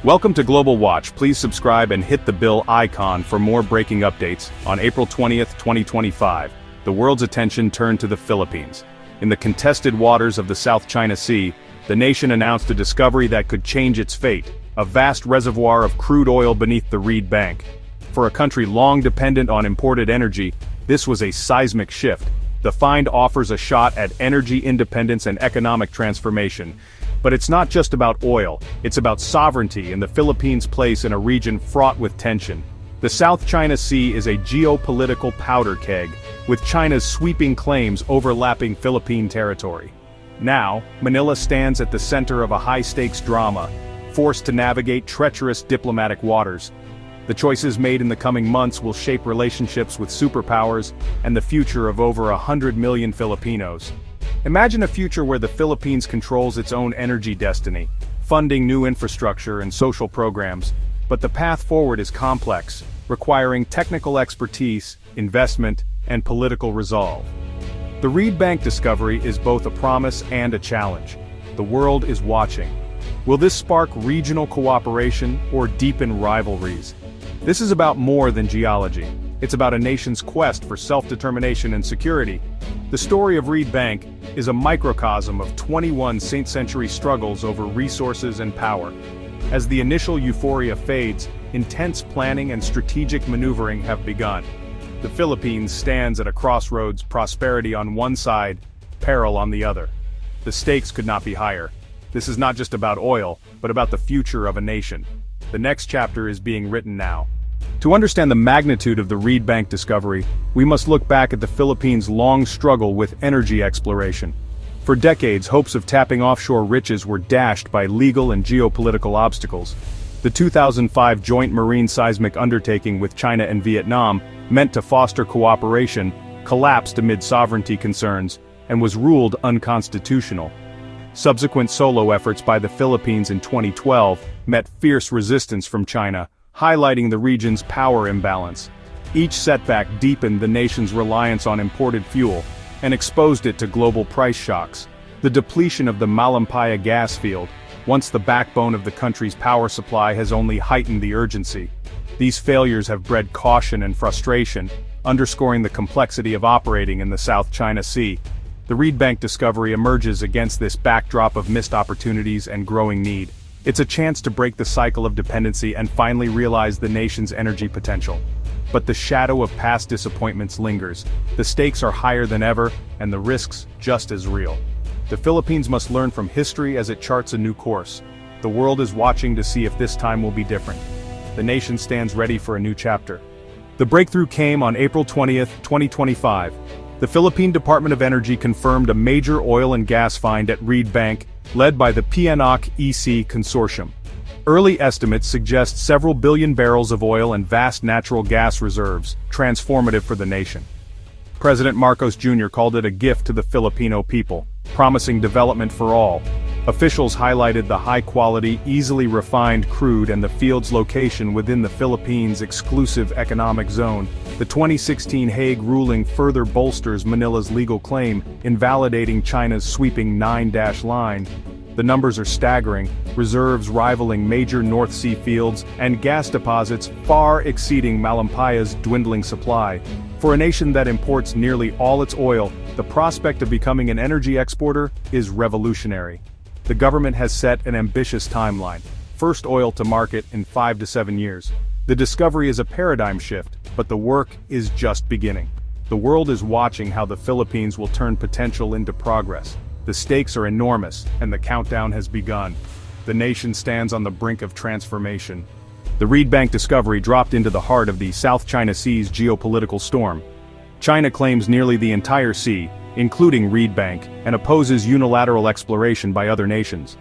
Welcome to Global Watch. Please subscribe and hit the bell icon for more breaking updates. On April 20th, 2025, the world's attention turned to the Philippines. In the contested waters of the South China Sea, the nation announced a discovery that could change its fate, a vast reservoir of crude oil beneath the Reed Bank. For a country long dependent on imported energy, this was a seismic shift. The find offers a shot at energy independence and economic transformation. But it's not just about oil, it's about sovereignty and the Philippines' place in a region fraught with tension. The South China Sea is a geopolitical powder keg, with China's sweeping claims overlapping Philippine territory. Now, Manila stands at the center of a high-stakes drama, forced to navigate treacherous diplomatic waters. The choices made in the coming months will shape relationships with superpowers and the future of over 100 million Filipinos. Imagine a future where the Philippines controls its own energy destiny, funding new infrastructure and social programs. But the path forward is complex, requiring technical expertise, investment, and political resolve. The Reed Bank discovery is both a promise and a challenge. The world is watching. Will this spark regional cooperation or deepen rivalries? This is about more than geology. It's about a nation's quest for self-determination and security. The story of Reed Bank is a microcosm of 21 century struggles over resources and power. As the initial euphoria fades, intense planning and strategic maneuvering have begun. The Philippines stands at a crossroads, prosperity on one side, peril on the other. The stakes could not be higher. This is not just about oil, but about the future of a nation. The next chapter is being written now. To understand the magnitude of the Reed Bank discovery, we must look back at the Philippines' long struggle with energy exploration. For decades, hopes of tapping offshore riches were dashed by legal and geopolitical obstacles. The 2005 joint marine seismic undertaking with China and Vietnam, meant to foster cooperation, collapsed amid sovereignty concerns, and was ruled unconstitutional. Subsequent solo efforts by the Philippines in 2012 met fierce resistance from China, highlighting the region's power imbalance. Each setback deepened the nation's reliance on imported fuel, and exposed it to global price shocks. The depletion of the Malampaya gas field, once the backbone of the country's power supply, has only heightened the urgency. These failures have bred caution and frustration, underscoring the complexity of operating in the South China Sea. The Reed Bank discovery emerges against this backdrop of missed opportunities and growing need. It's a chance to break the cycle of dependency and finally realize the nation's energy potential. But the shadow of past disappointments lingers. The stakes are higher than ever, and the risks just as real. The Philippines must learn from history as it charts a new course. The world is watching to see if this time will be different. The nation stands ready for a new chapter. The breakthrough came on April 20th, 2025. The Philippine Department of Energy confirmed a major oil and gas find at Reed Bank, led by the PNOC EC consortium. Early estimates suggest several billion barrels of oil and vast natural gas reserves, transformative for the nation. President Marcos Jr. called it a gift to the Filipino people, promising development for all. Officials highlighted the high-quality, easily refined crude and the field's location within the Philippines' exclusive economic zone. The 2016 Hague ruling further bolsters Manila's legal claim, invalidating China's sweeping 9-dash line. The numbers are staggering, reserves rivaling major North Sea fields, and gas deposits far exceeding Malampaya's dwindling supply. For a nation that imports nearly all its oil, the prospect of becoming an energy exporter is revolutionary. The government has set an ambitious timeline: first oil to market in 5 to 7 years. The discovery is a paradigm shift, but the work is just beginning. The world is watching how the Philippines will turn potential into progress. The stakes are enormous, and the countdown has begun. The nation stands on the brink of transformation. The Reed Bank discovery dropped into the heart of the South China Sea's geopolitical storm. China claims nearly the entire sea, including Reed Bank, and opposes unilateral exploration by other nations.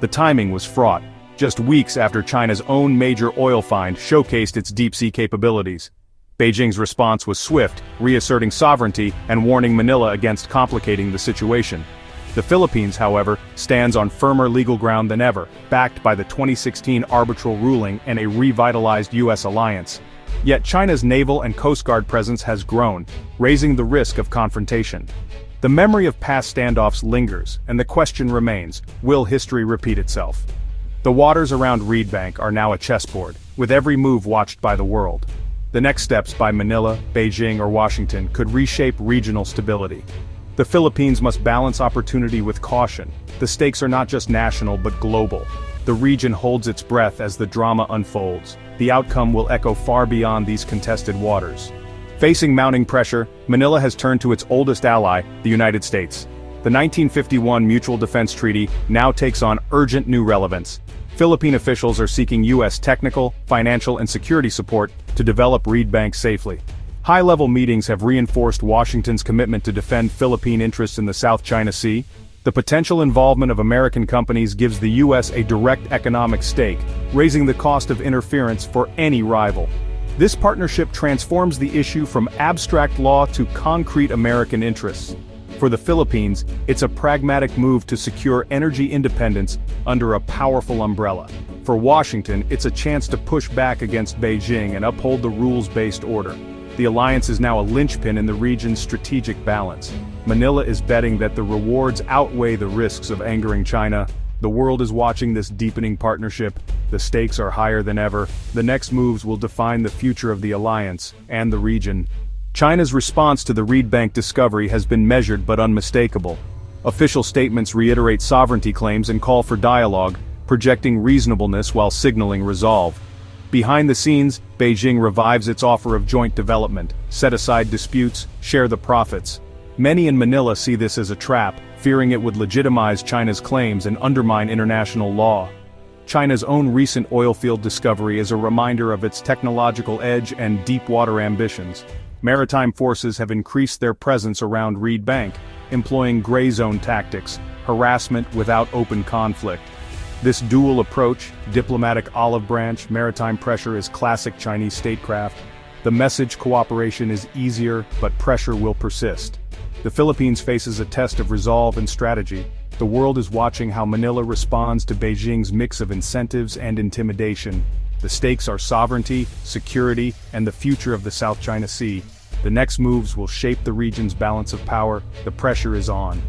The timing was fraught, just weeks after China's own major oil find showcased its deep-sea capabilities. Beijing's response was swift, reasserting sovereignty and warning Manila against complicating the situation. The Philippines, however, stands on firmer legal ground than ever, backed by the 2016 arbitral ruling and a revitalized U.S. alliance. Yet China's naval and Coast Guard presence has grown, raising the risk of confrontation. The memory of past standoffs lingers, and the question remains, will history repeat itself? The waters around Reed Bank are now a chessboard, with every move watched by the world. The next steps by Manila, Beijing, or Washington could reshape regional stability. The Philippines must balance opportunity with caution. The stakes are not just national but global. The region holds its breath as the drama unfolds. The outcome will echo far beyond these contested waters. Facing mounting pressure, Manila has turned to its oldest ally, the United States. The 1951 Mutual Defense Treaty now takes on urgent new relevance. Philippine officials are seeking U.S. technical, financial, and security support to develop Reed Bank safely. High-level meetings have reinforced Washington's commitment to defend Philippine interests in the South China Sea. The potential involvement of American companies gives the U.S. a direct economic stake, raising the cost of interference for any rival. This partnership transforms the issue from abstract law to concrete American interests. For the Philippines, it's a pragmatic move to secure energy independence under a powerful umbrella. For Washington, it's a chance to push back against Beijing and uphold the rules-based order. The alliance is now a linchpin in the region's strategic balance. Manila is betting that the rewards outweigh the risks of angering China. The world is watching this deepening partnership. The stakes are higher than ever. The next moves will define the future of the alliance and the region. China's response to the Reed Bank discovery has been measured but unmistakable. Official statements reiterate sovereignty claims and call for dialogue, projecting reasonableness while signaling resolve. Behind the scenes, Beijing revives its offer of joint development, set aside disputes, share the profits. Many in Manila see this as a trap, fearing it would legitimize China's claims and undermine international law. China's own recent oil field discovery is a reminder of its technological edge and deep-water ambitions. Maritime forces have increased their presence around Reed Bank, employing gray zone tactics, harassment without open conflict. This dual approach, diplomatic olive branch, maritime pressure is classic Chinese statecraft. The message cooperation is easier, but pressure will persist. The Philippines faces a test of resolve and strategy. The world is watching how Manila responds to Beijing's mix of incentives and intimidation. The stakes are sovereignty, security, and the future of the South China Sea. The next moves will shape the region's balance of power. The pressure is on.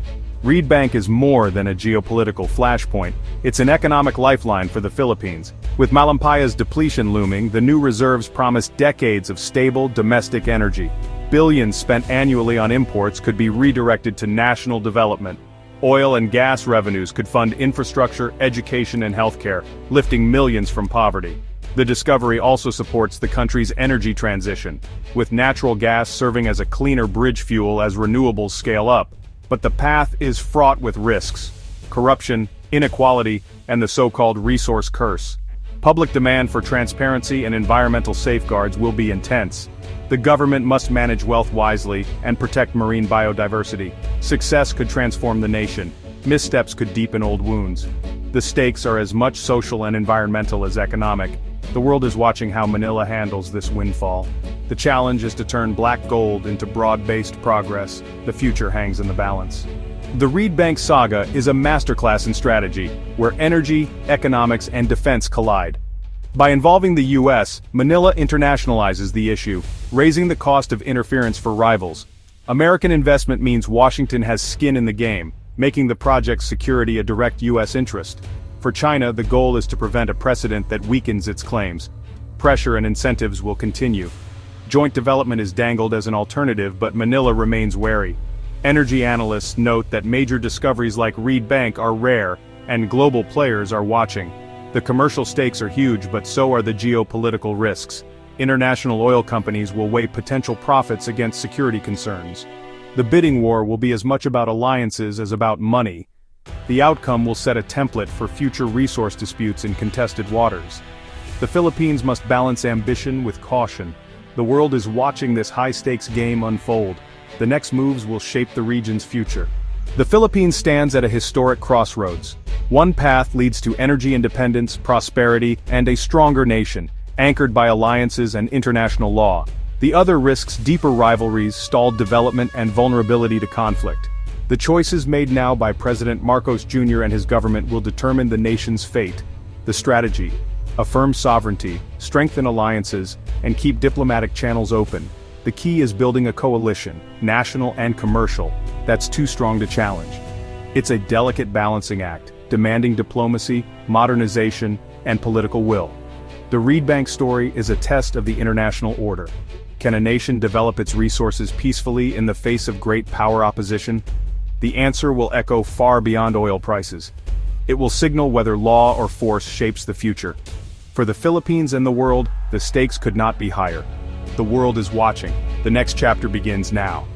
Reed Bank is more than a geopolitical flashpoint. It's an economic lifeline for the Philippines. With Malampaya's depletion looming, the new reserves promise decades of stable, domestic energy. Billions spent annually on imports could be redirected to national development. Oil and gas revenues could fund infrastructure, education, and healthcare, lifting millions from poverty. The discovery also supports the country's energy transition, with natural gas serving as a cleaner bridge fuel as renewables scale up. But the path is fraught with risks: corruption, inequality, and the so-called resource curse. Public demand for transparency and environmental safeguards will be intense. The government must manage wealth wisely and protect marine biodiversity. Success could transform the nation. Missteps could deepen old wounds. The stakes are as much social and environmental as economic. The world is watching how Manila handles this windfall. The challenge is to turn black gold into broad-based progress. The future hangs in the balance. The Reed Bank saga is a masterclass in strategy, where energy, economics, and defense collide. By involving the U.S., Manila internationalizes the issue, raising the cost of interference for rivals. American investment means Washington has skin in the game, making the project's security a direct U.S. interest. For China, the goal is to prevent a precedent that weakens its claims. Pressure and incentives will continue. Joint development is dangled as an alternative, but Manila remains wary. Energy analysts note that major discoveries like Reed Bank are rare, and global players are watching. The commercial stakes are huge, but so are the geopolitical risks. International oil companies will weigh potential profits against security concerns. The bidding war will be as much about alliances as about money. The outcome will set a template for future resource disputes in contested waters. The Philippines must balance ambition with caution. The world is watching this high-stakes game unfold. The next moves will shape the region's future. The Philippines stands at a historic crossroads. One path leads to energy independence, prosperity, and a stronger nation, anchored by alliances and international law. The other risks deeper rivalries, stalled development, and vulnerability to conflict. The choices made now by President Marcos Jr. and his government will determine the nation's fate. The strategy: affirm sovereignty, strengthen alliances, and keep diplomatic channels open. The key is building a coalition, national and commercial, that's too strong to challenge. It's a delicate balancing act, demanding diplomacy, modernization, and political will. The Reed Bank story is a test of the international order. Can a nation develop its resources peacefully in the face of great power opposition? The answer will echo far beyond oil prices. It will signal whether law or force shapes the future. For the Philippines and the world, the stakes could not be higher. The world is watching. The next chapter begins now.